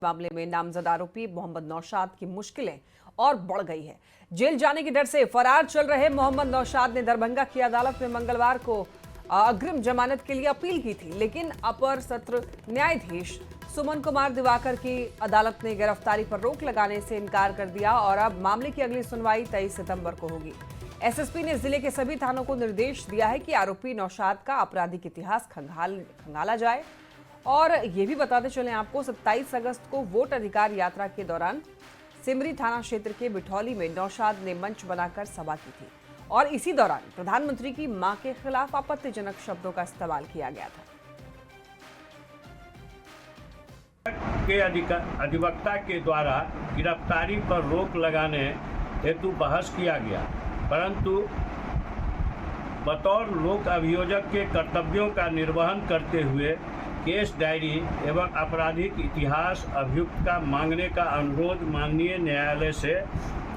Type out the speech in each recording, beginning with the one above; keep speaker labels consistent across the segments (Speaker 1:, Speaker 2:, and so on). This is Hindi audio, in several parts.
Speaker 1: मामले में नामजद आरोपी मोहम्मद नौशाद की मुश्किलें और बढ़ गई है। जेल जाने के डर से फरार चल रहे मोहम्मद नौशाद ने दरभंगा की अदालत में मंगलवार को अग्रिम जमानत के लिए अपील की थी, लेकिन अपर सत्र न्यायाधीश सुमन कुमार दिवाकर की अदालत ने गिरफ्तारी पर रोक लगाने से इनकार कर दिया और अब मामले की अगली सुनवाई 23 सितंबर को होगी। एसएसपी ने जिले के सभी थानों को निर्देश दिया है कि आरोपी नौशाद का आपराधिक इतिहास खंगाला जाए। और ये भी बताते चलें आपको, 27 अगस्त को वोट अधिकार यात्रा के दौरान सिमरी थाना क्षेत्र के बिठौली में नौशाद ने मंच बनाकर सभा की थी और इसी दौरान प्रधानमंत्री की मां के खिलाफ आपत्तिजनक शब्दों का इस्तेमाल किया गया था।
Speaker 2: के अधिवक्ता के द्वारा गिरफ्तारी पर रोक लगाने हेतु बहस किया गया, परंतु बतौर लोक अभियोजक के कर्तव्यों का निर्वहन करते हुए केस डायरी एवं आपराधिक इतिहास अभियुक्त का मांगने का अनुरोध माननीय न्यायालय से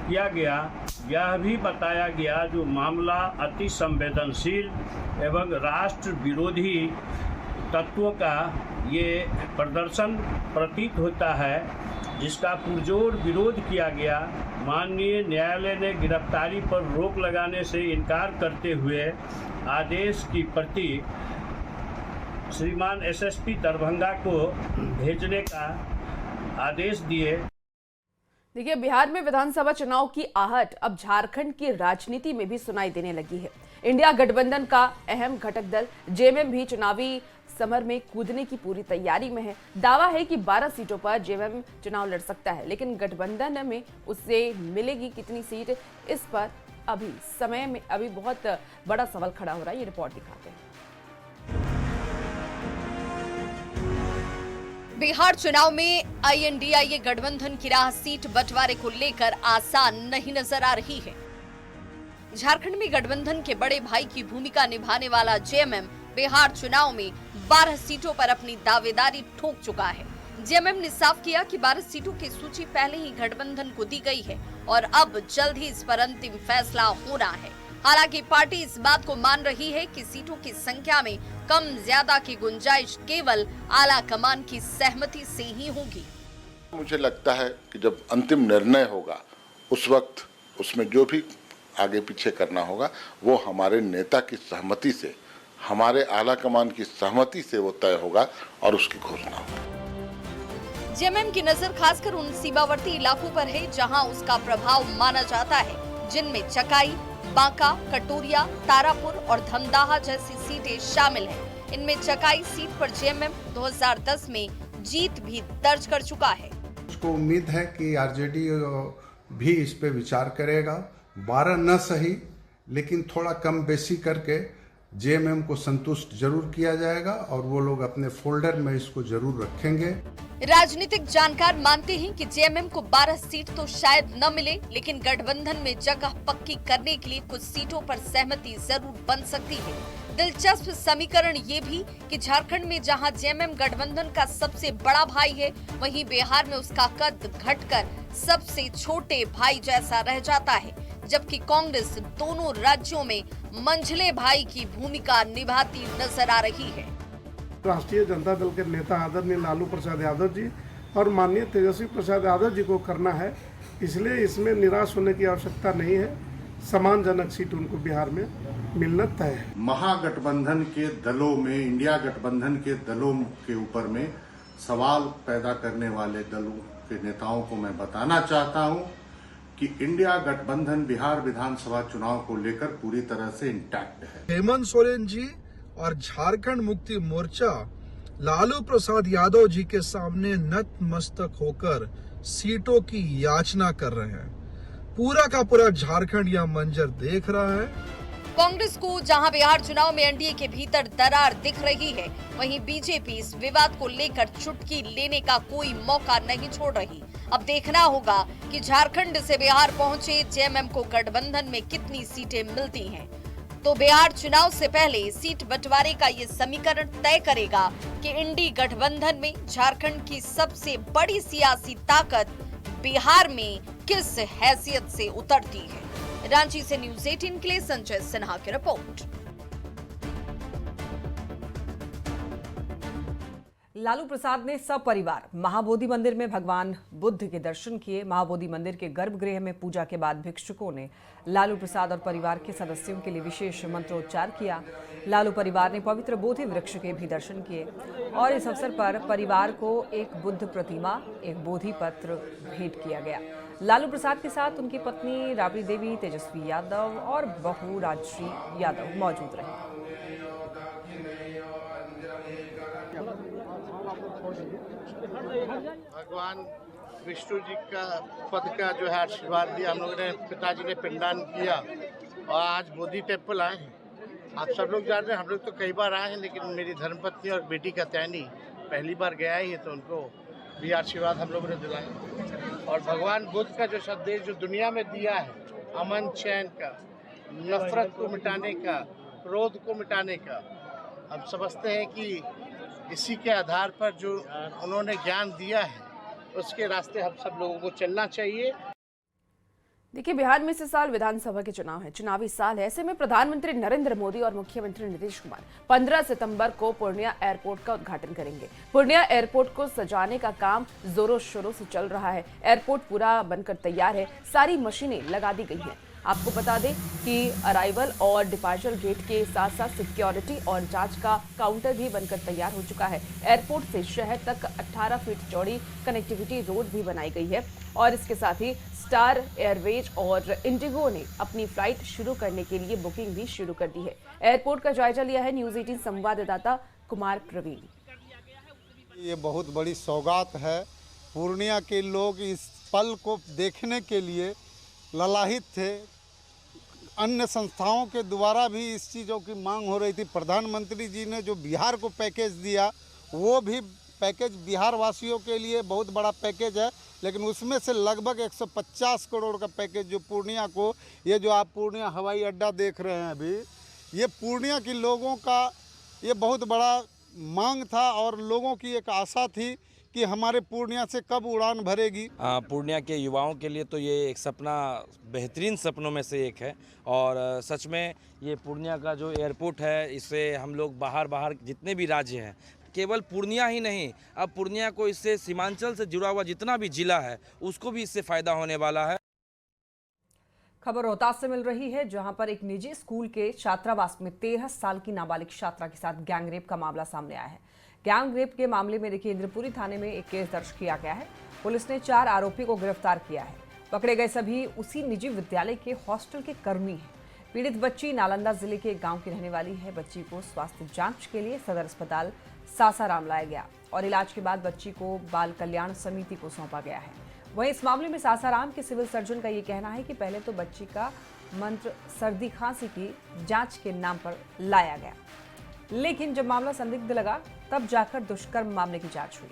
Speaker 2: किया गया। यह भी बताया गया जो मामला अति संवेदनशील एवं राष्ट्र विरोधी तत्वों का ये प्रदर्शन प्रतीत होता है, जिसका पुरजोर विरोध किया गया। माननीय न्यायालय ने गिरफ्तारी पर रोक लगाने से इनकार करते हुए आदेश की प्रति श्रीमान एसएसपी दरभंगा को भेजने का आदेश दिए।
Speaker 3: देखिए, बिहार में विधानसभा चुनाव की आहट अब झारखंड की राजनीति में भी सुनाई देने लगी है। इंडिया गठबंधन का अहम घटक दल जेएमएम भी चुनावी समर में कूदने की पूरी तैयारी में है। दावा है कि 12 सीटों पर जेएमएम चुनाव लड़ सकता है, लेकिन गठबंधन में उससे मिलेगी कितनी सीट, इस पर अभी समय में बहुत बड़ा सवाल खड़ा हो रहा है। ये रिपोर्ट दिखाते हैं।
Speaker 4: बिहार चुनाव में आईएनडीआईए गठबंधन की राह सीट बंटवारे को लेकर आसान नहीं नजर आ रही है। झारखंड में गठबंधन के बड़े भाई की भूमिका निभाने वाला जेएमएम बिहार चुनाव में 12 सीटों पर अपनी दावेदारी ठोक चुका है। जेएमएम ने साफ किया कि 12 सीटों की सूची पहले ही गठबंधन को दी गई है और अब जल्द ही इस पर अंतिम फैसला होना है। हालांकि पार्टी इस बात को मान रही है कि सीटों की संख्या में कम ज्यादा की गुंजाइश केवल आला कमान की सहमति से ही होगी।
Speaker 5: मुझे लगता है कि जब अंतिम निर्णय होगा उस वक्त उसमें जो भी आगे पीछे करना होगा वो हमारे नेता की सहमति से, हमारे आला कमान की सहमति से वो तय होगा और उसकी घोषणा होगी।
Speaker 4: जेएमएम की नजर खासकर उन सीमावर्ती इलाकों पर है जहां उसका प्रभाव माना जाता है, जिनमें चकाई, बांका, कटोरिया, तारापुर और धमदाहा जैसी सीटें शामिल हैं। इनमें चकाई सीट पर जेएमएम 2010 में जीत भी दर्ज कर चुका है।
Speaker 6: उसको उम्मीद है कि आरजेडी भी इस पे विचार करेगा। 12 न सही, लेकिन थोड़ा कम बेसी करके जेएमएम को संतुष्ट जरूर किया जाएगा और वो लोग अपने फोल्डर में इसको जरूर रखेंगे।
Speaker 4: राजनीतिक जानकार मानते हैं कि जेएमएम को 12 सीट तो शायद न मिले, लेकिन गठबंधन में जगह पक्की करने के लिए कुछ सीटों पर सहमति जरूर बन सकती है। दिलचस्प समीकरण ये भी कि झारखंड में जहां जेएमएम गठबंधन का सबसे बड़ा भाई है, वहीं बिहार में उसका कद घटकर सबसे छोटे भाई जैसा रह जाता है, जबकि कांग्रेस दोनों राज्यों में मंझले भाई की भूमिका निभाती नजर आ रही है।
Speaker 7: राष्ट्रीय जनता दल के नेता आदरणीय लालू प्रसाद यादव जी और माननीय तेजस्वी प्रसाद यादव जी को करना है, इसलिए इसमें निराश होने की आवश्यकता नहीं है। सम्मानजनक सीट उनको बिहार में मिलना तय है।
Speaker 8: महागठबंधन के दलों में, इंडिया गठबंधन के दलों के ऊपर में सवाल पैदा करने वाले दलों के नेताओं को मैं बताना चाहता हूं कि इंडिया गठबंधन बिहार विधानसभा चुनाव को लेकर पूरी तरह से इंटैक्ट है।
Speaker 9: हेमंत सोरेन जी और झारखंड मुक्ति मोर्चा लालू प्रसाद यादव जी के सामने नतमस्तक होकर सीटों की याचना कर रहे हैं। पूरा का पूरा झारखंड यह मंजर देख रहा है।
Speaker 4: कांग्रेस को जहां बिहार चुनाव में एनडीए के भीतर दरार दिख रही है, वहीं बीजेपी इस विवाद को लेकर चुटकी लेने का कोई मौका नहीं छोड़ रही। अब देखना होगा कि झारखंड से बिहार पहुंचे जेएमएम को गठबंधन में कितनी सीटें मिलती हैं। तो बिहार चुनाव से पहले सीट बंटवारे का ये समीकरण तय करेगा कि इंडी गठबंधन में झारखंड की सबसे बड़ी सियासी ताकत बिहार में किस हैसियत से उतरती है। रांची से न्यूज़ 18 के लिए संजय सिन्हा की रिपोर्ट।
Speaker 1: लालू प्रसाद ने सपरिवार महाबोधि मंदिर में भगवान बुद्ध के दर्शन किए। महाबोधि मंदिर के गर्भगृह में पूजा के बाद भिक्षुकों ने लालू प्रसाद और परिवार के सदस्यों के लिए विशेष मंत्रोच्चार किया। लालू परिवार ने पवित्र बोधि वृक्ष के भी दर्शन किए और इस अवसर पर परिवार को एक बुद्ध प्रतिमा, एक बोधि पत्र भेंट किया गया। लालू प्रसाद के साथ उनकी पत्नी राबड़ी देवी, तेजस्वी यादव और बहू राजश्री यादव मौजूद रहे।
Speaker 10: भगवान विष्णु जी का पद का जो है आशीर्वाद दिया। हम लोगों ने, पिताजी ने पिंडदान किया और आज बोधि टेम्पल आए हैं। आप सब लोग जान रहे हैं, हम लोग तो कई बार आए हैं, लेकिन मेरी धर्मपत्नी और बेटी का तैनी पहली बार गया ही है, तो उनको भी आशीर्वाद हम लोगों ने दिलाया। और भगवान बुद्ध का जो संदेश जो दुनिया में दिया है, अमन चैन का, नफरत को मिटाने का, क्रोध को मिटाने का, हम समझते हैं कि इसी के आधार पर जो उन्होंने ज्ञान दिया है, उसके रास्ते हम सब लोगों को चलना चाहिए।
Speaker 3: देखिए, बिहार में इस साल विधानसभा के चुनाव है, चुनावी साल है। ऐसे में प्रधानमंत्री नरेंद्र मोदी और मुख्यमंत्री नीतीश कुमार 15 सितंबर को पूर्णिया एयरपोर्ट का उद्घाटन करेंगे। पूर्णिया एयरपोर्ट को सजाने का काम जोरों शोरों से चल रहा है। एयरपोर्ट पूरा बनकर तैयार है, सारी मशीनें लगा दी गई हैं। आपको बता दें कि अराइवल और डिपार्चर गेट के साथ साथ सिक्योरिटी और जांच का काउंटर भी बनकर तैयार हो चुका है। एयरपोर्ट से शहर तक 18 फीट चौड़ी कनेक्टिविटी रोड भी बनाई गई है और इसके साथ ही स्टार एयरवेज और इंडिगो ने अपनी फ्लाइट शुरू करने के लिए बुकिंग भी शुरू कर दी है। एयरपोर्ट का जायजा लिया है न्यूज़ 18 संवाददाता कुमार प्रवीण।
Speaker 11: ये बहुत बड़ी सौगात है। पूर्णिया के लोग इस पल को देखने के लिए ललाहित थे। अन्य संस्थाओं के द्वारा भी इस चीज़ों की मांग हो रही थी। प्रधानमंत्री जी ने जो बिहार को पैकेज दिया, वो भी पैकेज बिहार वासियों के लिए बहुत बड़ा पैकेज है, लेकिन उसमें से लगभग 150 करोड़ का पैकेज जो पूर्णिया को, ये जो आप पूर्णिया हवाई अड्डा देख रहे हैं अभी, ये पूर्णिया के लोगों का ये बहुत बड़ा मांग था और लोगों की एक आशा थी कि हमारे पूर्णिया से कब उड़ान भरेगी।
Speaker 12: पूर्णिया के युवाओं के लिए तो ये एक सपना, बेहतरीन सपनों में से एक है और सच में ये पूर्णिया का जो एयरपोर्ट है, इससे हम लोग बाहर जितने भी राज्य हैं, केवल पूर्णिया ही नहीं, अब पूर्णिया को इससे सीमांचल से जुड़ा हुआ जितना भी जिला है उसको भी इससे फ़ायदा होने वाला है।
Speaker 1: खबर रोहतास से मिल रही है, जहां पर एक निजी स्कूल के छात्रावास में 13 साल की नाबालिग छात्रा के साथ गैंगरेप का मामला सामने आया है। गैंगरेप के मामले में देखिए इंद्रपुरी थाने में एक केस दर्ज किया गया है। पुलिस ने 4 आरोपी को गिरफ्तार किया है। पकड़े गए सभी उसी निजी विद्यालय के हॉस्टल के कर्मी हैं। पीड़ित बच्ची नालंदा जिले के एक गांव की रहने वाली है। बच्ची को स्वास्थ्य जांच के लिए सदर अस्पताल सासाराम लाया गया और इलाज के बाद बच्ची को बाल कल्याण समिति को सौंपा गया है। वहीं इस मामले में सासाराम के सिविल सर्जन का ये कहना है कि पहले तो बच्ची का मंत्र सर्दी खांसी की जांच के नाम पर लाया गया, लेकिन जब मामला संदिग्ध लगा तब जाकर दुष्कर्म मामले की जांच हुई।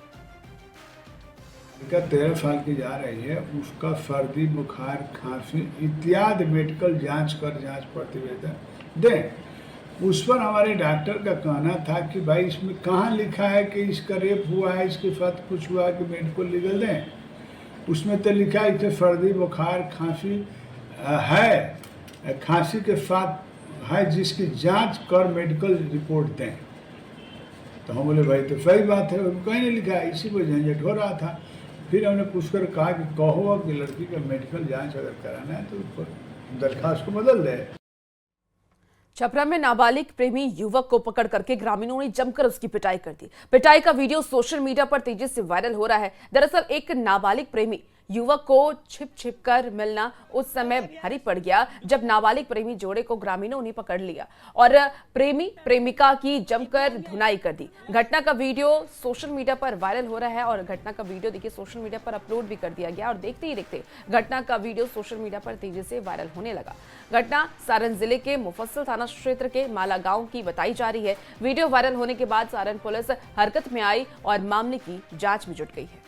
Speaker 13: 13 साल की जा रही है, उसका सर्दी, बुखार, खांसी इत्यादि मेडिकल जांच कर जांच प्रतिवेदन दें। उस पर हमारे डॉक्टर का कहना था कि भाई इसमें कहाँ लिखा है कि इसका रेप हुआ है, इसके साथ कुछ हुआ है कि मेडिकल लीगल दें। उसमें तो लिखा है कि सर्दी, बुखार, खांसी है, खांसी के साथ है, जिसकी जांच कर मेडिकल रिपोर्ट दें। तो हम बोले भाई तो सही बात है, कहीं नहीं लिखा है, इसी को झंझट हो रहा था। फिर हमने पूछकर कहा कि कहो कि लड़की का मेडिकल जांच अगर कराना है तो दरखास्त को बदल दे।
Speaker 3: छपरा में नाबालिग प्रेमी युवक को पकड़ करके ग्रामीणों ने जमकर उसकी पिटाई कर दी। पिटाई का वीडियो सोशल मीडिया पर तेजी से वायरल हो रहा है। दरअसल एक नाबालिग प्रेमी युवक को छिप कर मिलना उस समय भारी पड़ गया जब नाबालिग प्रेमी जोड़े को ग्रामीणों ने पकड़ लिया और प्रेमी प्रेमिका की जमकर धुनाई कर दी। घटना का वीडियो सोशल मीडिया पर वायरल हो रहा है और घटना का वीडियो देखिए सोशल मीडिया पर अपलोड भी कर दिया गया और देखते ही देखते घटना का वीडियो सोशल मीडिया पर तेजी से वायरल होने लगा। घटना सारण जिले के मुफस्सिल थाना क्षेत्र के माला गांव की बताई जा रही है। वीडियो वायरल होने के बाद सारण पुलिस हरकत में आई और मामले की जांच में जुट गई है।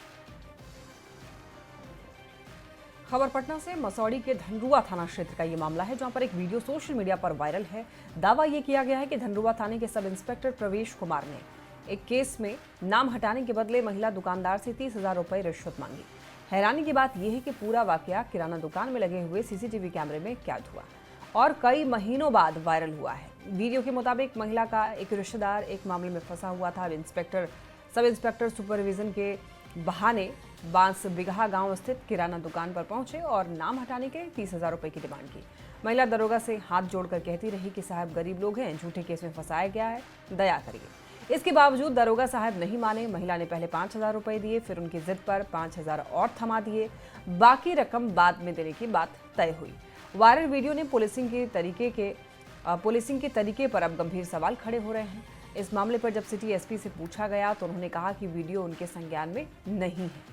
Speaker 1: खबर पटना से मसौड़ी के धनरुआ थाना क्षेत्र का ये मामला है, जहां पर एक वीडियो सोशल मीडिया पर वायरल है। दावा ये किया गया है कि धनरुआ थाने के सब इंस्पेक्टर प्रवेश कुमार ने एक केस में नाम हटाने के बदले महिला दुकानदार से 30,000 रुपए रिश्वत मांगी। हैरानी की बात यह है कि पूरा वाकया किराना दुकान में लगे हुए सीसीटीवी कैमरे में कैद हुआ और कई महीनों बाद वायरल हुआ है। वीडियो के मुताबिक महिला का एक रिश्तेदार एक मामले में फंसा हुआ था। अब इंस्पेक्टर सब इंस्पेक्टर सुपरविजन के बहाने बांस बिगहा गांव स्थित किराना दुकान पर पहुंचे और नाम हटाने के 30,000 रुपए की डिमांड की। महिला दरोगा से हाथ जोड़कर कहती रही कि साहब गरीब लोग हैं, झूठे केस में फंसाया गया है, दया करिए। इसके बावजूद दरोगा साहब नहीं माने। महिला ने पहले 5,000 रुपए दिए, फिर उनकी जिद पर 5,000 और थमा दिए। बाकी रकम बाद में देने की बात तय हुई। वायरल वीडियो ने पुलिसिंग के तरीके पर अब गंभीर सवाल खड़े हो रहे हैं। इस मामले पर जब सिटी एसपी से पूछा गया तो उन्होंने कहा कि वीडियो उनके संज्ञान में नहीं है।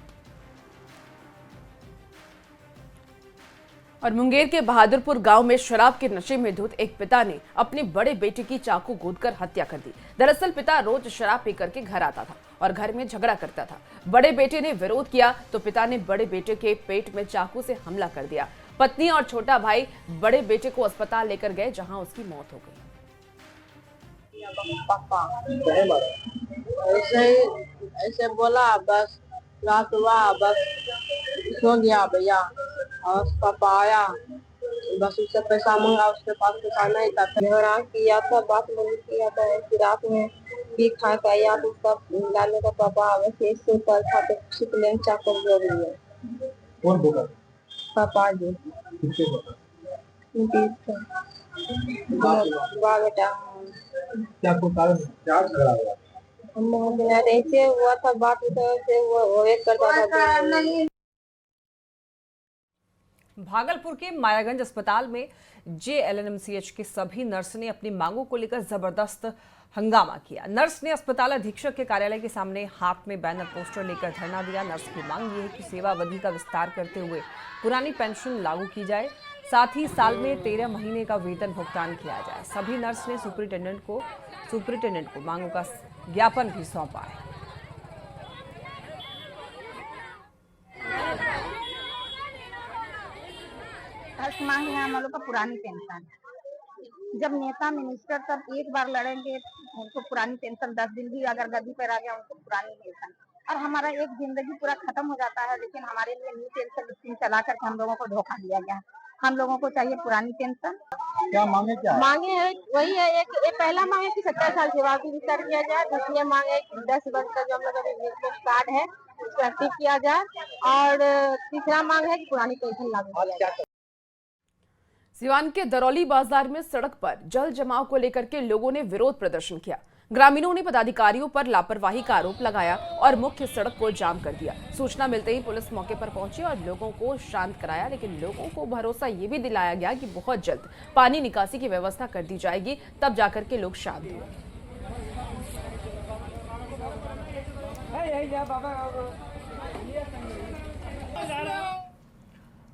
Speaker 3: और मुंगेर के बहादुरपुर गांव में शराब के नशे में धुत एक पिता ने अपने बड़े बेटे की चाकू गूंथकर हत्या कर दी। दरअसल पिता रोज शराब पी करके घर आता था और घर में झगड़ा करता था। बड़े बेटे ने विरोध किया तो पिता ने बड़े बेटे के पेट में चाकू से हमला कर दिया। पत्नी और छोटा भाई बड़े बेटे को अस्पताल लेकर गए, जहां उसकी मौत हो गई।
Speaker 14: ऐसे बोला, बस रात हुआ, बस सो गया भैया। और पापा आया, बस उससे पैसा मांगा, उसके पास पैसा नहीं था। झगड़ा किया था, बात नहीं किया था। रात में भी खा के आया तो सब लाने का पापा वैसे इससे ऊपर था तो छिपले चाकू जोड़ लिए।
Speaker 15: कौन बोला?
Speaker 14: पापा जी। बेटा
Speaker 15: क्या कोई कारण क्या झगड़ा हुआ?
Speaker 14: ऐसे हुआ था, बात से वो एक करता था।
Speaker 1: भागलपुर के मायागंज अस्पताल में JLNMCH के सभी नर्स ने अपनी मांगों को लेकर जबरदस्त हंगामा किया। नर्स ने अस्पताल अधीक्षक के कार्यालय के सामने हाथ में बैनर पोस्टर लेकर धरना दिया। नर्स की मांग ये है कि सेवा अवधि का विस्तार करते हुए पुरानी पेंशन लागू की जाए, साथ ही साल में 13 महीने का वेतन भुगतान किया जाए। सभी नर्स ने सुपरिटेंडेंट को मांगों का ज्ञापन भी सौंपा है।
Speaker 16: मांग है हम लोग का पुरानी पेंशन। जब नेता मिनिस्टर सब एक बार लड़ेंगे उनको पुरानी पेंशन, 10 दिन भी अगर गद्दी पर आ गया उनको पुरानी पेंशन, और हमारा एक जिंदगी पूरा खत्म हो जाता है। लेकिन हमारे लिए न्यू पेंशन स्कीम चला करके हम लोगों को धोखा दिया गया। हम लोगों को चाहिए पुरानी पेंशन।
Speaker 15: क्या मांगे? क्या
Speaker 16: मांगे है वही है, एक पहला मांगे कि 70 साल सेवा की विस्तार किया जाए। दूसरी मांगे 10 वर्ष का जो हम लोग का कार्ड है उसको एक्टिव किया जाए, और तीसरा मांग है कि पुरानी पेंशन लागू किया जाए।
Speaker 3: सिवान के दरौली बाजार में सड़क पर जल जमाव को लेकर के लोगों ने विरोध प्रदर्शन किया। ग्रामीणों ने पदाधिकारियों पर लापरवाही का आरोप लगाया और मुख्य सड़क को जाम कर दिया। सूचना मिलते ही पुलिस मौके पर पहुंची और लोगों को शांत कराया, लेकिन लोगों को भरोसा ये भी दिलाया गया कि बहुत जल्द पानी निकासी की व्यवस्था कर दी जाएगी, तब जाकर के लोग शांत हुए।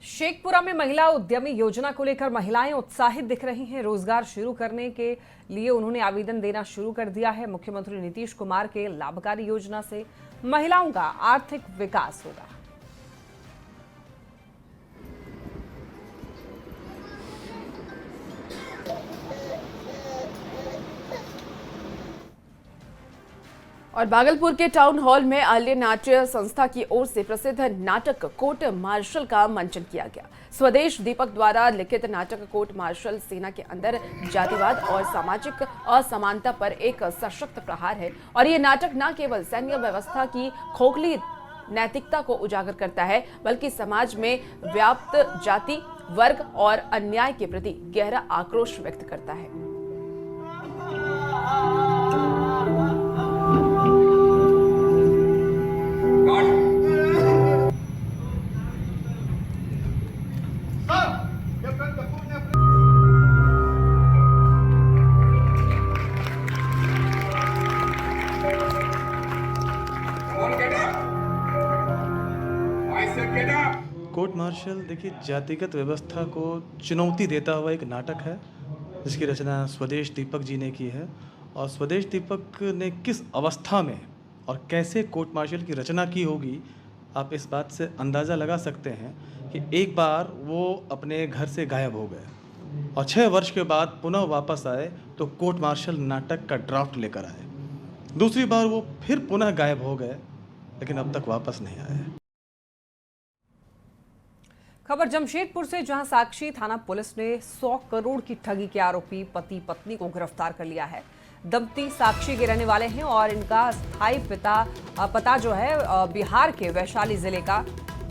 Speaker 1: शेखपुरा में महिला उद्यमी योजना को लेकर महिलाएं उत्साहित दिख रही हैं। रोजगार शुरू करने के लिए उन्होंने आवेदन देना शुरू कर दिया है। मुख्यमंत्री नीतीश कुमार के लाभकारी योजना से महिलाओं का आर्थिक विकास होगा।
Speaker 3: और भागलपुर के टाउन हॉल में आर्य नाट्य संस्था की ओर से प्रसिद्ध नाटक कोर्ट मार्शल का मंचन किया गया। स्वदेश दीपक द्वारा लिखित नाटक कोर्ट मार्शल सेना के अंदर जातिवाद और सामाजिक असमानता पर एक सशक्त प्रहार है, और ये नाटक न केवल सैन्य व्यवस्था की खोखली नैतिकता को उजागर करता है, बल्कि समाज में व्याप्त जाति, वर्ग और अन्याय के प्रति गहरा आक्रोश व्यक्त करता है।
Speaker 17: कोर्ट मार्शल देखिए जातिगत व्यवस्था को चुनौती देता हुआ एक नाटक है, जिसकी रचना स्वदेश दीपक जी ने की है। और स्वदेश दीपक ने किस अवस्था में और कैसे कोर्ट मार्शल की रचना की होगी, आप इस बात से अंदाज़ा लगा सकते हैं कि एक बार वो अपने घर से गायब हो गए और 6 वर्ष के बाद पुनः वापस आए तो कोर्ट मार्शल नाटक का ड्राफ्ट लेकर आए। दूसरी बार वो फिर पुनः गायब हो गए, लेकिन अब तक वापस नहीं आए।
Speaker 1: खबर जमशेदपुर से, जहां साक्षी थाना पुलिस ने 100 करोड़ की ठगी के आरोपी पति पत्नी को गिरफ्तार कर लिया है। दंपति साक्षी के रहने वाले हैं और इनका स्थायी पता जो है बिहार के वैशाली जिले का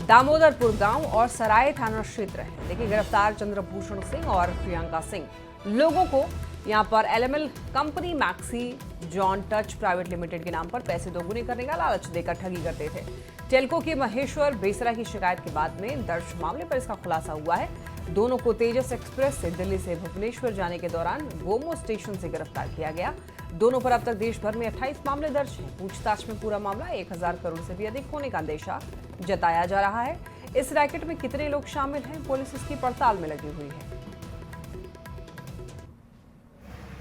Speaker 1: दामोदरपुर गांव और सराय थाना क्षेत्र है। देखिए, गिरफ्तार चंद्रभूषण सिंह और प्रियंका सिंह लोगों को यहां पर LML company maxi John touch private limited के नाम पर पैसे दोगुने करने का लालच देकर ठगी करते थे। टेल्को के महेश्वर बेसरा की शिकायत के बाद में दर्ज मामले पर इसका खुलासा हुआ है। दोनों को तेजस एक्सप्रेस से दिल्ली से भुवनेश्वर जाने के दौरान गोमो स्टेशन से गिरफ्तार किया गया। दोनों पर अब तक देश भर में 28 मामले दर्ज हैं। पूछताछ में पूरा मामला 1000 करोड़ से भी अधिक होने का अंदेशा जताया जा रहा है। इस रैकेट में कितने लोग शामिल हैं, पुलिस इसकी पड़ताल में लगी हुई है।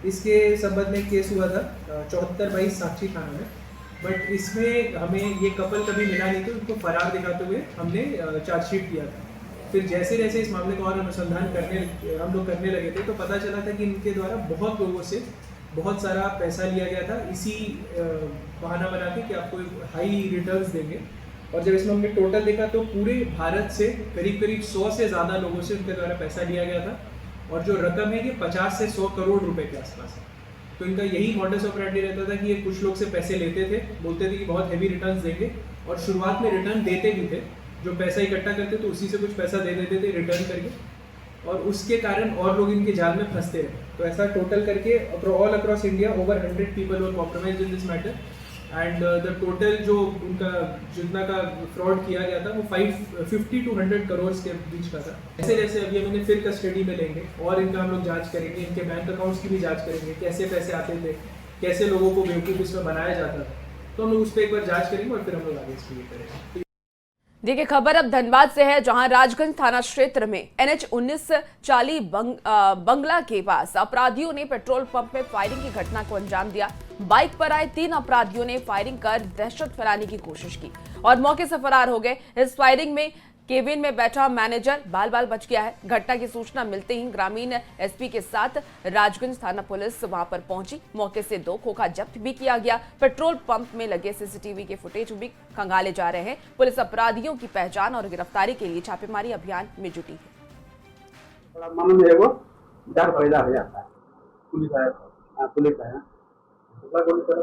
Speaker 18: इसके संबंध में केस हुआ था 74/22 साक्षी थाना में, बट इसमें हमें ये कपल कभी मिला नहीं था। उनको फरार दिखाते हुए हमने चार्जशीट किया था। फिर जैसे जैसे इस मामले का और अनुसंधान हम लोग करने लगे थे तो पता चला था कि इनके द्वारा बहुत लोगों से बहुत सारा पैसा लिया गया था, इसी बहाना बना के कि आपको हाई रिटर्न्स देंगे। और जब इसमें हमने टोटल देखा तो पूरे भारत से करीब 100 से ज़्यादा लोगों से उनके द्वारा पैसा लिया गया था और जो रकम है ये 50 से 100 करोड़ रुपए के आसपास है। तो इनका यही मॉडस ऑपरेंडी रहता था कि ये कुछ लोग से पैसे लेते थे, बोलते थे कि बहुत हैवी रिटर्न्स देंगे और शुरुआत में रिटर्न देते भी थे। जो पैसा इकट्ठा करते तो उसी से कुछ पैसा दे देते थे रिटर्न करके, और उसके कारण और लोग इनके जाल में फंसते रहे। तो ऐसा टोटल करके all across India over 100 people were compromised in this matter and the total जो उनका जितना का फ्रॉड किया गया था वो 50 to 100 करोड़ के बीच का था। जैसे जैसे अभी हम इन्हें फिर कस्टडी में लेंगे और इनका हम लोग जांच करेंगे, इनके बैंक अकाउंट्स की भी जांच करेंगे, कैसे पैसे आते थे, कैसे लोगों को बेवकूफ़ इसमें बनाया जाता था, तो हम लोग उस पर एक बार जांच करेंगे और फिर हम लोग आगे इसको करेंगे।
Speaker 3: देखिए, खबर अब धनबाद से है, जहां राजगंज थाना क्षेत्र में NH-19 चाली बंगला के पास अपराधियों ने पेट्रोल पंप में फायरिंग की घटना को अंजाम दिया। बाइक पर आए 3 अपराधियों ने फायरिंग कर दहशत फैलाने की कोशिश की और मौके से फरार हो गए। इस फायरिंग में केबिन में बैठा मैनेजर बाल बाल बच गया है। घटना की सूचना मिलते ही ग्रामीण एसपी के साथ राजगंज थाना पुलिस वहां पर पहुंची। मौके से 2 खोखा जब्त भी किया गया। पेट्रोल पंप में लगे सीसीटीवी के फुटेज भी खंगाले जा रहे हैं। पुलिस अपराधियों की पहचान और गिरफ्तारी के लिए छापेमारी अभियान में जुटी है।
Speaker 15: मन में एगो डर पैदा हो जाता है। पुलिस है कितना गोली चला?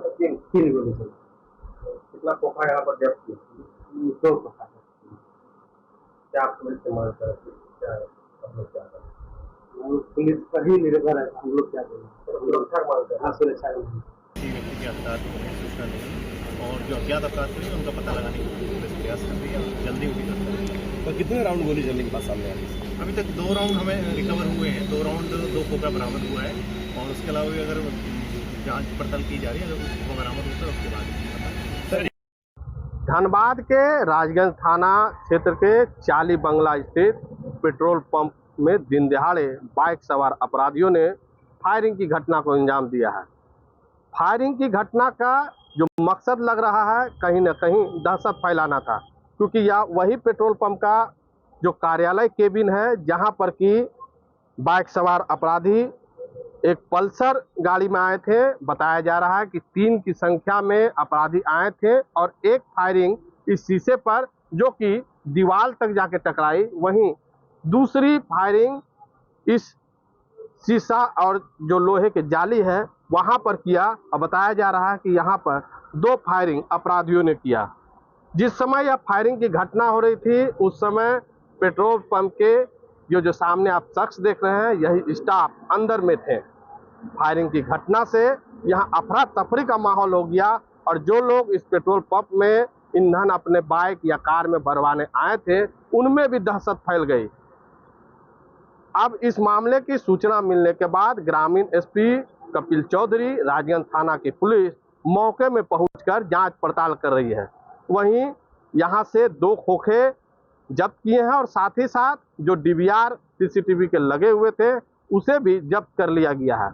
Speaker 15: 3 गोली चला। कितना खोखा यहाँ पर जब्त किया? 2 खोखा। क्या पुलिस से मांग कर क्या हम लोग क्या करें? पुलिस पर ही निर्भर है, हम लोग क्या करें? सुरक्षा मांगते हैं। सुरक्षा
Speaker 19: व्यक्ति के अपराध सूचना मिली और जो अज्ञात अपराध थे उनका पता लगाने की पुलिस प्रयास कर रही है और जल्दी उनकी गिरफ्तारी करेगी।
Speaker 12: और कितने राउंड गोली चलने के बाद सामने आ रही?
Speaker 19: अभी तक 2 राउंड हमें रिकवर हुए हैं, 2 राउंड 2 खोखा बरामद हुआ है और उसके अलावा भी अगर जांच पड़ताल की जा रही है, अगर कुछ खोखा बरामद होता है उसके बाद
Speaker 15: धनबाद के राजगंज थाना क्षेत्र के चाली बंगला स्थित पेट्रोल पंप में दिन दहाड़े बाइक सवार अपराधियों ने फायरिंग की घटना को अंजाम दिया है। फायरिंग की घटना का जो मकसद लग रहा है कहीं न कहीं दहशत फैलाना था, क्योंकि यह वही पेट्रोल पंप का जो कार्यालय केबिन है जहां पर कि बाइक सवार अपराधी एक पल्सर गाड़ी में आए थे। बताया जा रहा है कि 3 की संख्या में अपराधी आए थे और एक फायरिंग इस शीशे पर जो कि दीवार तक जाके टकराई, वहीं दूसरी फायरिंग इस शीशा और जो लोहे के जाली है वहां पर किया। और बताया जा रहा है कि यहाँ पर 2 फायरिंग अपराधियों ने किया। जिस समय यह फायरिंग की घटना हो रही थी उस समय पेट्रोल पंप के जो सामने आप शख्स देख रहे हैं यही स्टाफ अंदर में थे। फायरिंग की घटना से यहाँ अफरा तफरी का माहौल हो गया और जो लोग इस पेट्रोल पंप में ईंधन अपने बाइक या कार में भरवाने आए थे उनमें भी दहशत फैल गई। अब इस मामले की सूचना मिलने के बाद ग्रामीण एसपी कपिल चौधरी, राजगंज थाना की पुलिस मौके में पहुंचकर जांच पड़ताल कर रही है। वहीं यहां से 2 खोखे जब्त किए हैं और साथ ही साथ जो डीवीआर सीसीटीवी के लगे हुए थे उसे भी जब्त कर लिया गया है।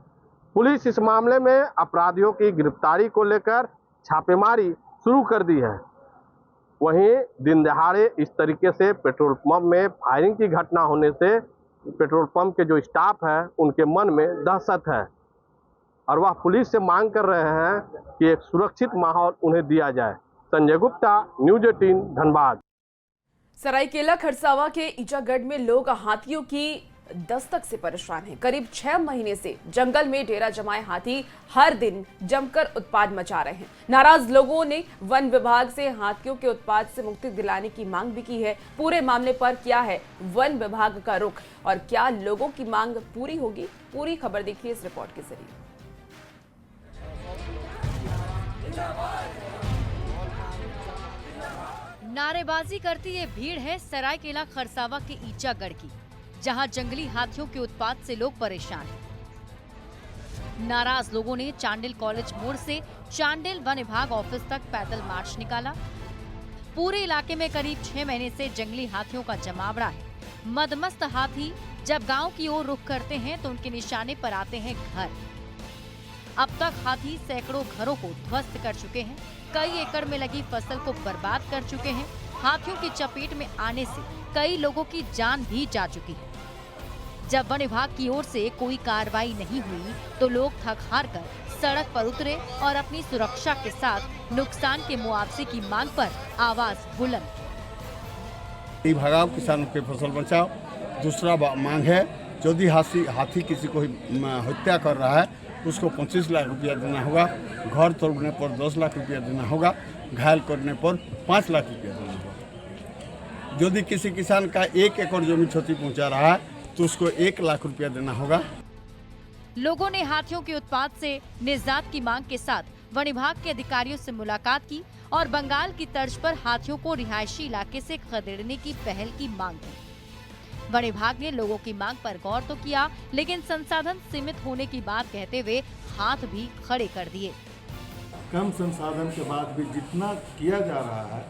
Speaker 15: पुलिस इस मामले में अपराधियों की गिरफ्तारी को लेकर छापेमारी शुरू कर दी है। वहीं दिन दहाड़े इस तरीके से पेट्रोल पंप में फायरिंग की घटना होने से पेट्रोल पंप के जो स्टाफ है उनके मन में दहशत है और वह पुलिस से मांग कर रहे हैं कि एक सुरक्षित माहौल उन्हें दिया जाए। संजय गुप्ता, न्यूज़ 18 धनबाद।
Speaker 3: सरायकेला खरसावा के ईचागढ़ में लोग हाथियों की दस्तक से परेशान हैं। करीब 6 महीने से जंगल में डेरा जमाए हाथी हर दिन जमकर उत्पात मचा रहे हैं। नाराज लोगों ने वन विभाग से हाथियों के उत्पात से मुक्ति दिलाने की मांग भी की है। पूरे मामले पर क्या है वन विभाग का रुख और क्या लोगों की मांग पूरी होगी, पूरी खबर देखिए इस रिपोर्ट के जरिए।
Speaker 20: नारेबाजी करती ये भीड़ है सरायकेला खरसावा के ईचागढ़ की, जहां जंगली हाथियों के उत्पात से लोग परेशान हैं। नाराज लोगों ने चांडिल कॉलेज मोड़ से चांडिल वन विभाग ऑफिस तक पैदल मार्च निकाला। पूरे इलाके में करीब 6 महीने से जंगली हाथियों का जमावड़ा है। मदमस्त हाथी जब गांव की ओर रुख करते हैं तो उनके निशाने पर आते हैं घर। अब तक हाथी सैकड़ों घरों को ध्वस्त कर चुके हैं, कई एकड़ में लगी फसल को बर्बाद कर चुके हैं। हाथियों की चपेट में आने से कई लोगों की जान भी जा चुकी है। जब वन विभाग की ओर से कोई कार्रवाई नहीं हुई तो लोग थक हार कर सड़क पर उतरे और अपनी सुरक्षा के साथ नुकसान के मुआवजे की मांग पर आवाज बुलंद की।
Speaker 11: भगाओ किसानों की फसल बचाओ। दूसरा मांग है यदि हाथी किसी को हत्या कर रहा है उसको 25 लाख रुपया देना होगा, घर तोड़ने पर 10 लाख रुपया देना होगा, घायल करने पर 5 लाख रुपया देना होगा। यदि किसी किसान का 1 एकड़ जमीन क्षति पहुंचा रहा है तो उसको 1 लाख रुपया देना होगा।
Speaker 20: लोगों ने हाथियों के उत्पात से निजात की मांग के साथ वन विभाग के अधिकारियों से मुलाकात की और बंगाल की तर्ज पर हाथियों को रिहायशी इलाके से खदेड़ने की पहल की मांग की। वन विभाग ने लोगों की मांग पर गौर तो किया, लेकिन संसाधन सीमित होने की बात कहते हुए हाथ भी खड़े कर दिए।
Speaker 13: कम संसाधन के बाद भी जितना किया जा रहा है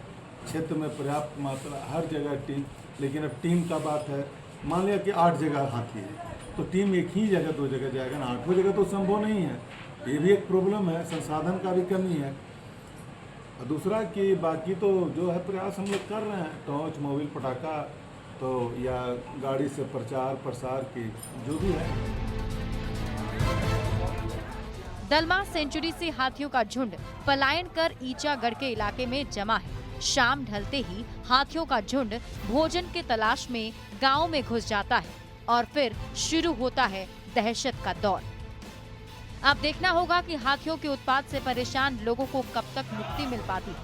Speaker 13: क्षेत्र में पर्याप्त मात्रा हर जगह टीम, लेकिन अब टीम का बात है। मान लिया कि 8 जगह हाथी है तो टीम एक ही जगह 2 जगह जाएगा ना, 8 जगह तो संभव नहीं है। ये भी एक प्रॉब्लम है, संसाधन का भी कमी है। और दूसरा कि बाकी तो जो है प्रयास हम लोग कर रहे हैं, टॉर्च मोबाइल पटाखा तो या गाड़ी से प्रचार प्रसार की जो भी है।
Speaker 20: दलमा सेंचुरी से हाथियों का झुंड पलायन कर ईचागढ़ के इलाके में जमा है। शाम ढलते ही हाथियों का झुंड भोजन के तलाश में गांव में घुस जाता है और फिर शुरू होता है दहशत का दौर। अब देखना होगा कि हाथियों के उत्पात से परेशान लोगों को कब तक मुक्ति मिल पाती है,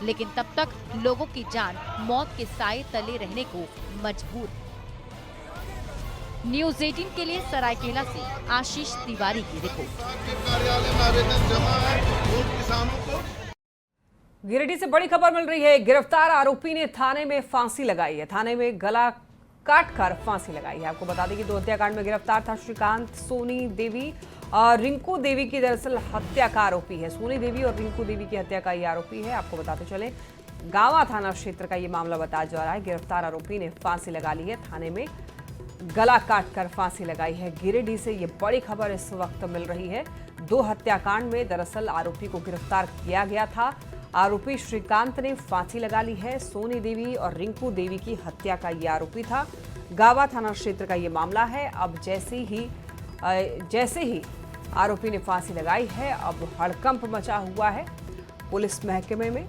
Speaker 20: लेकिन तब तक लोगों की जान मौत के साए तले रहने को मजबूर है। न्यूज़ 18 के लिए सरायकेला से आशीष तिवारी की रिपोर्ट।
Speaker 1: गिरिडीह से बड़ी खबर मिल रही है। गिरफ्तार आरोपी ने थाने में फांसी लगाई है। थाने में गला काटकर फांसी लगाई है। आपको बता दें कि 2 हत्याकांड में गिरफ्तार था श्रीकांत। सोनी देवी और रिंकू देवी की दरअसल हत्या का आरोपी है। सोनी देवी और रिंकू देवी की हत्या का ये आरोपी है। आपको बताते चले गावा थाना क्षेत्र का ये मामला बताया जा रहा है। गिरफ्तार आरोपी ने फांसी लगा ली है, थाने में गला काटकर फांसी लगाई है। गिरिडीह से ये बड़ी खबर इस वक्त मिल रही है। 2 हत्याकांड में दरअसल आरोपी को गिरफ्तार किया गया था। आरोपी श्रीकांत ने फांसी लगा ली है। सोनी देवी और रिंकू देवी की हत्या का ये आरोपी था। गावा थाना क्षेत्र का ये मामला है। अब जैसे ही आरोपी ने फांसी लगाई है, अब हड़कंप मचा हुआ है पुलिस महकमे में,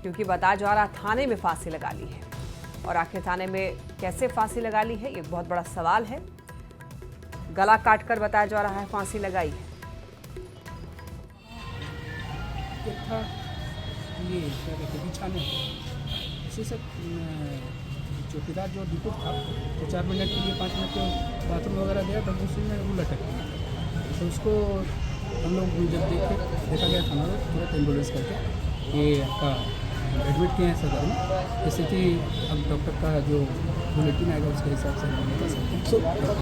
Speaker 1: क्योंकि बताया जा रहा थाने में फांसी लगा ली है। और आखिर थाने में कैसे फांसी लगा ली है, ये बहुत बड़ा सवाल है। गला काटकर बताया जा रहा है फांसी लगाई है।
Speaker 21: ये क्या कहते हैं बिछाने इसी से चौकीदार जो डिपोट था तो 4 मिनट के लिए 5 मिनट के बाथरूम वगैरह गया तब उसी में वो लटक गया। तो उसको हम लोग जब देखा गया था ना तुरंत एम्बुलेंस करके ये आपका एडमिट किए हैं सदर में। स्थिति अब डॉक्टर का जो बुलेटिन आएगा उसके हिसाब से हम बता सकते हैं।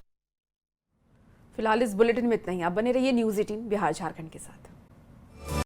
Speaker 3: फिलहाल इस बुलेटिन में इतना ही। आप बने रहिए न्यूज़ 18 बिहार झारखंड के साथ।